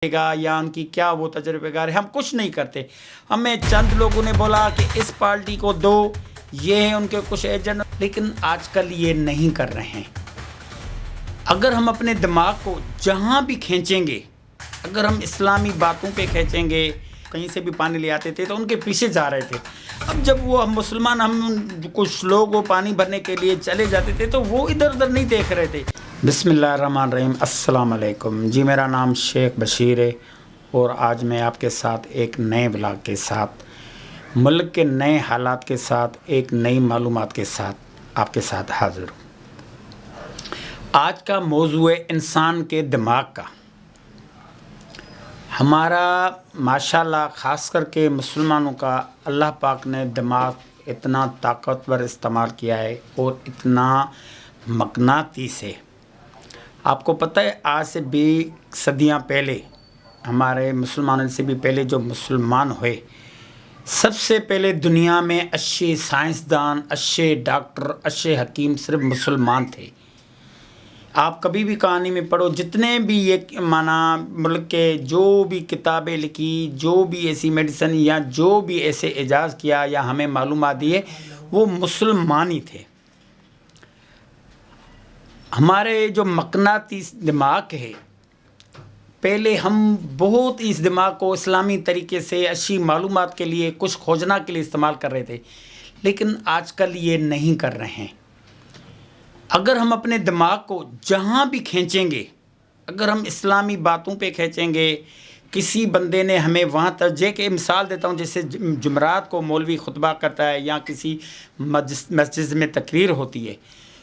گا یا ان کی کیا وہ تجربے کار ہے، ہم کچھ نہیں کرتے. ہمیں چند لوگوں نے بولا کہ اس پارٹی کو دو، یہ ہیں ان کے کچھ ایجنٹ، لیکن آج کل یہ نہیں کر رہے ہیں. اگر ہم اپنے دماغ کو جہاں بھی کھینچیں گے، اگر ہم اسلامی باتوں پہ کھینچیں گے، کہیں سے بھی پانی لے آتے تھے تو ان کے پیچھے جا رہے تھے. اب جب وہ مسلمان ہم کچھ لوگ وہ پانی بھرنے کے لیے چلے جاتے تھے تو وہ ادھر ادھر نہیں دیکھ رہے تھے. بسم اللہ الرحمن الرحیم. السلام علیکم جی، میرا نام شیخ بشیر ہے اور آج میں آپ کے ساتھ ایک نئے بلاگ کے ساتھ، ملک کے نئے حالات کے ساتھ، ایک نئی معلومات کے ساتھ آپ کے ساتھ حاضر ہوں. آج کا موضوع ہے انسان کے دماغ کا. ہمارا ماشاءاللہ خاص کر کے مسلمانوں کا اللہ پاک نے دماغ اتنا طاقتور استعمال کیا ہے اور اتنا مقناطیس ہے. آپ کو پتہ ہے آج سے 20 صدیاں پہلے، ہمارے مسلمانوں سے بھی پہلے جو مسلمان ہوئے، سب سے پہلے دنیا میں اچھے سائنسدان، اچھے ڈاکٹر، اچھے حکیم صرف مسلمان تھے. آپ کبھی بھی کہانی میں پڑھو، جتنے بھی یہ ملک کے جو بھی کتابیں لکھی، جو بھی ایسی میڈیسن یا جو بھی ایسے اعجاز کیا یا ہمیں معلومات دیے، وہ مسلمان ہی تھے. ہمارے جو مقناطیس دماغ ہے، پہلے ہم بہت اس دماغ کو اسلامی طریقے سے اچھی معلومات کے لیے، کچھ کھوجنا کے لیے استعمال کر رہے تھے، لیکن آج کل یہ نہیں کر رہے ہیں. اگر ہم اپنے دماغ کو جہاں بھی کھینچیں گے، اگر ہم اسلامی باتوں پہ کھینچیں گے، کسی بندے نے ہمیں وہاں ترجیح کے مثال دیتا ہوں، جیسے جمعرات کو مولوی خطبہ کرتا ہے یا کسی مسجد میں تقریر ہوتی ہے،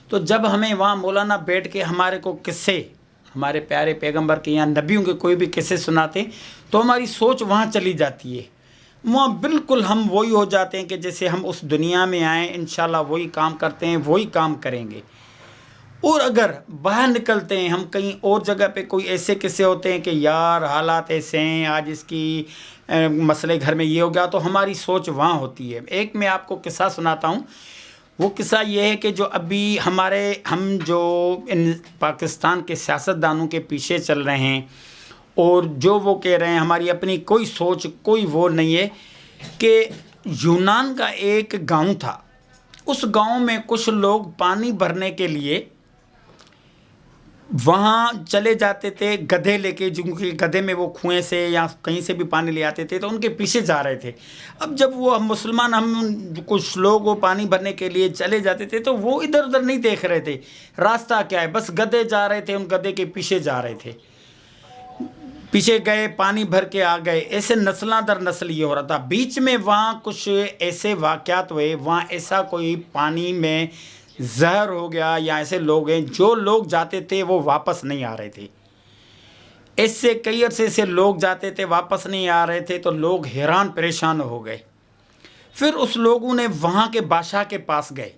تو جب ہمیں وہاں مولانا بیٹھ کے ہمارے کو قصے، ہمارے پیارے پیغمبر کے یا نبیوں کے کوئی بھی قصے سناتے، تو ہماری سوچ وہاں چلی جاتی ہے. وہاں بالکل ہم وہی ہو جاتے ہیں کہ جیسے ہم اس دنیا میں آئیں، انشاءاللہ وہی کام کرتے ہیں، وہی کام کریں گے. اور اگر باہر نکلتے ہیں، ہم کہیں اور جگہ پہ کوئی ایسے قصے ہوتے ہیں کہ یار حالات ایسے ہیں، آج اس کی مسئلے گھر میں یہ ہو گیا، تو ہماری سوچ وہاں ہوتی ہے. ایک میں آپ کو قصہ سناتا ہوں. وہ قصہ یہ ہے کہ جو ابھی ہم جو ان پاکستان کے سیاستدانوں کے پیچھے چل رہے ہیں اور جو وہ کہہ رہے ہیں، ہماری اپنی کوئی سوچ، کوئی وہ نہیں ہے کہ یونان کا ایک گاؤں تھا. اس گاؤں میں کچھ لوگ پانی بھرنے کے لیے وہاں چلے جاتے تھے گدھے لے کے، کیونکہ گدھے میں وہ کنویں سے یا کہیں سے بھی پانی لے آتے تھے، تو ان کے پیچھے جا رہے تھے. اب جب وہ مسلمان ہم کچھ لوگ وہ پانی بھرنے کے لیے چلے جاتے تھے تو وہ ادھر ادھر نہیں دیکھ رہے تھے راستہ کیا ہے، بس گدھے جا رہے تھے، ان گدھے کے پیچھے جا رہے تھے. پیچھے گئے، پانی بھر کے آ گئے، ایسے نسلاں در نسل یہ ہو رہا تھا. بیچ میں وہاں کچھ ایسے واقعات ہوئے، وہاں ایسا کوئی پانی میں زہر ہو گیا یا ایسے لوگ ہیں، جو لوگ جاتے تھے وہ واپس نہیں آ رہے تھے. ایسے کئی عرصے سے لوگ جاتے تھے، واپس نہیں آ رہے تھے، تو لوگ حیران پریشان ہو گئے. پھر اس لوگوں نے وہاں کے بادشاہ کے پاس گئے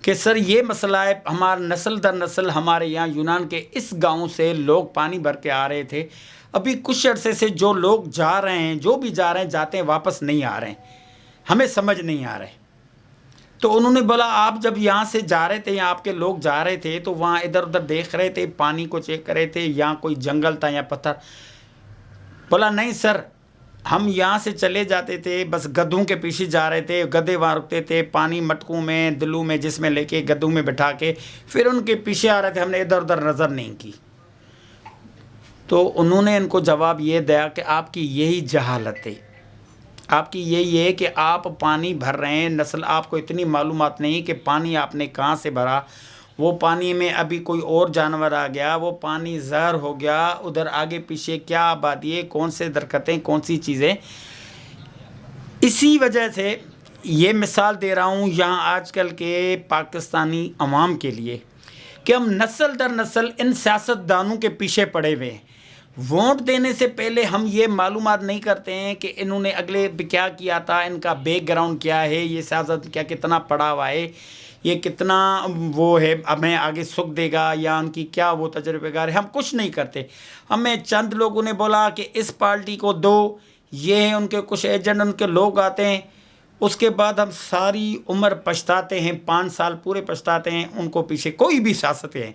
کہ سر یہ مسئلہ ہے، ہمارا نسل در نسل ہمارے یہاں یونان کے اس گاؤں سے لوگ پانی بھر کے آ رہے تھے، ابھی کچھ عرصے سے جو لوگ جا رہے ہیں، جو بھی جا رہے ہیں، جاتے ہیں، واپس نہیں آ رہے ہیں، ہمیں سمجھ نہیں آ رہے. تو انہوں نے بولا آپ جب یہاں سے جا رہے تھے یا آپ کے لوگ جا رہے تھے تو وہاں ادھر ادھر دیکھ رہے تھے، پانی کو چیک کر رہے تھے، یا کوئی جنگل تھا یا پتھر؟ بولا نہیں سر، ہم یہاں سے چلے جاتے تھے، بس گدھوں کے پیچھے جا رہے تھے، گدھے وہاں رکتے تھے، پانی مٹکوں میں، دلوں میں، جس میں لے کے گدھوں میں بٹھا کے پھر ان کے پیچھے آ رہے تھے، ہم نے ادھر ادھر نظر نہیں کی. تو انہوں نے ان کو جواب یہ دیا کہ آپ کی یہی جہالت ہے، آپ کی یہی ہے کہ آپ پانی بھر رہے ہیں، نسل آپ کو اتنی معلومات نہیں کہ پانی آپ نے کہاں سے بھرا، وہ پانی میں ابھی کوئی اور جانور آ گیا، وہ پانی زہر ہو گیا، ادھر آگے پیچھے کیا آبادی ہے، کون سے درختیں، کون سی چیزیں. اسی وجہ سے یہ مثال دے رہا ہوں یہاں آج کل کے پاکستانی عوام کے لیے کہ ہم نسل در نسل ان سیاستدانوں کے پیچھے پڑے ہوئے ہیں. ووٹ دینے سے پہلے ہم یہ معلومات نہیں کرتے ہیں کہ انہوں نے اگلے کیا کیا تھا، ان کا بیک گراؤنڈ کیا ہے، یہ سیاست کیا کتنا پڑھا ہوا ہے، یہ کتنا وہ ہے، ہمیں آگے سکھ دے گا، یا ان کی کیا وہ تجربے کار ہے. ہم کچھ نہیں کرتے. ہمیں چند لوگوں نے بولا کہ اس پارٹی کو دو، یہ ہیں ان کے کچھ ایجنٹ، ان کے لوگ آتے ہیں. اس کے بعد ہم ساری عمر پچھتاتے ہیں، 5 سال پورے پچھتاتے ہیں. ان کو پیچھے کوئی بھی سیاست ہے،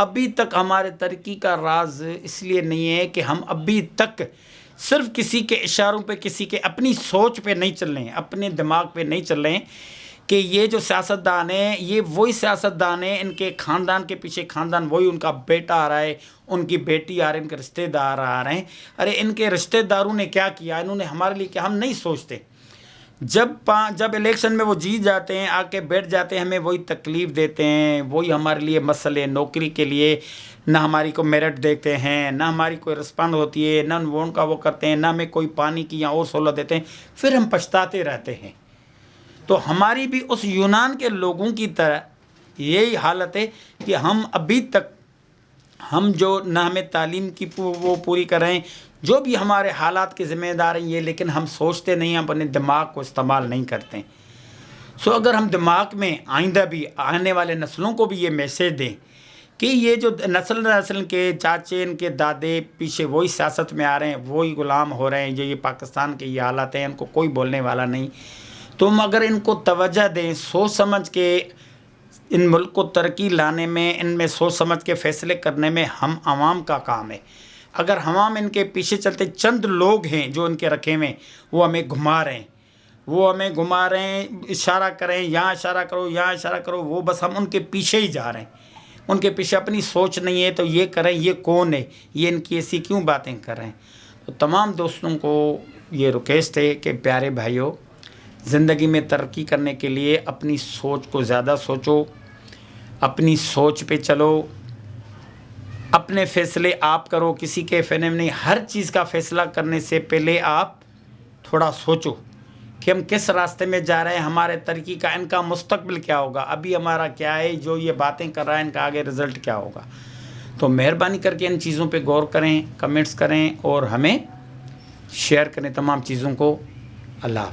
ابھی تک ہمارے ترقی کا راز اس لیے نہیں ہے کہ ہم ابھی تک صرف کسی کے اشاروں پہ، کسی کے اپنی سوچ پہ نہیں چل رہے ہیں، اپنے دماغ پہ نہیں چل رہے ہیں کہ یہ جو سیاستدان ہیں یہ وہی سیاستدان ہیں، ان کے خاندان کے پیچھے خاندان، وہی ان کا بیٹا آ رہا ہے، ان کی بیٹی آ رہی ہے، ان کے رشتہ دار آ رہے ہیں۔ ارے ان کے رشتہ داروں نے کیا کیا، انہوں نے ہمارے لیے کیا، ہم نہیں سوچتے۔ جب الیکشن میں وہ جیت جاتے ہیں، آ کے بیٹھ جاتے ہیں، ہمیں وہی تکلیف دیتے ہیں، وہی ہمارے لیے مسئلے، نوکری کے لیے نہ ہماری کو میرٹ دیتے ہیں، نہ ہماری کوئی رسپانس ہوتی ہے، نہ وہ ان کا وہ کرتے ہیں، نہ ہمیں کوئی پانی کی یا اور سہولت دیتے ہیں، پھر ہم پچھتاتے رہتے ہیں۔ تو ہماری بھی اس یونان کے لوگوں کی طرح یہی حالت ہے کہ ہم ابھی تک ہم جو نہ ہمیں تعلیم کی وہ پوری کر رہے ہیں، جو بھی ہمارے حالات کے ذمہ دار ہیں یہ، لیکن ہم سوچتے نہیں، ہم اپنے دماغ کو استعمال نہیں کرتے۔ اگر ہم دماغ میں آئندہ بھی آنے والے نسلوں کو بھی یہ میسیج دیں کہ یہ جو نسل کے چاچے، ان کے دادے پیچھے وہی سیاست میں آ رہے ہیں، وہی غلام ہو رہے ہیں، جو یہ پاکستان کے یہ حالات ہیں، ان کو کوئی بولنے والا نہیں، تم اگر ان کو توجہ دیں، سوچ سمجھ کے ان ملک کو ترقی لانے میں، ان میں سوچ سمجھ کے فیصلے کرنے میں ہم عوام کا کام ہے۔ اگر ہم ان کے پیچھے چلتے، چند لوگ ہیں جو ان کے رکھے ہوئے، وہ ہمیں گھما رہے ہیں، اشارہ کریں، یہاں اشارہ کرو، یہاں اشارہ کرو، وہ بس ہم ان کے پیچھے ہی جا رہے ہیں، ان کے پیچھے اپنی سوچ نہیں ہے۔ تو یہ کریں، یہ کون ہے، یہ ان کی ایسی کیوں باتیں کر رہے ہیں؟ تو تمام دوستوں کو یہ ریکویسٹ ہے کہ پیارے بھائیوں، زندگی میں ترقی کرنے کے لیے اپنی سوچ کو زیادہ سوچو، اپنی سوچ پہ چلو، اپنے فیصلے آپ کرو، کسی کے فیصلے میں نہیں۔ ہر چیز کا فیصلہ کرنے سے پہلے آپ تھوڑا سوچو کہ ہم کس راستے میں جا رہے ہیں، ہمارے ترقی کا، ان کا مستقبل کیا ہوگا، ابھی ہمارا کیا ہے، جو یہ باتیں کر رہا ہے ان کا آگے رزلٹ کیا ہوگا۔ تو مہربانی کر کے ان چیزوں پہ غور کریں، کمنٹس کریں اور ہمیں شیئر کریں تمام چیزوں کو۔ اللہ حافظ۔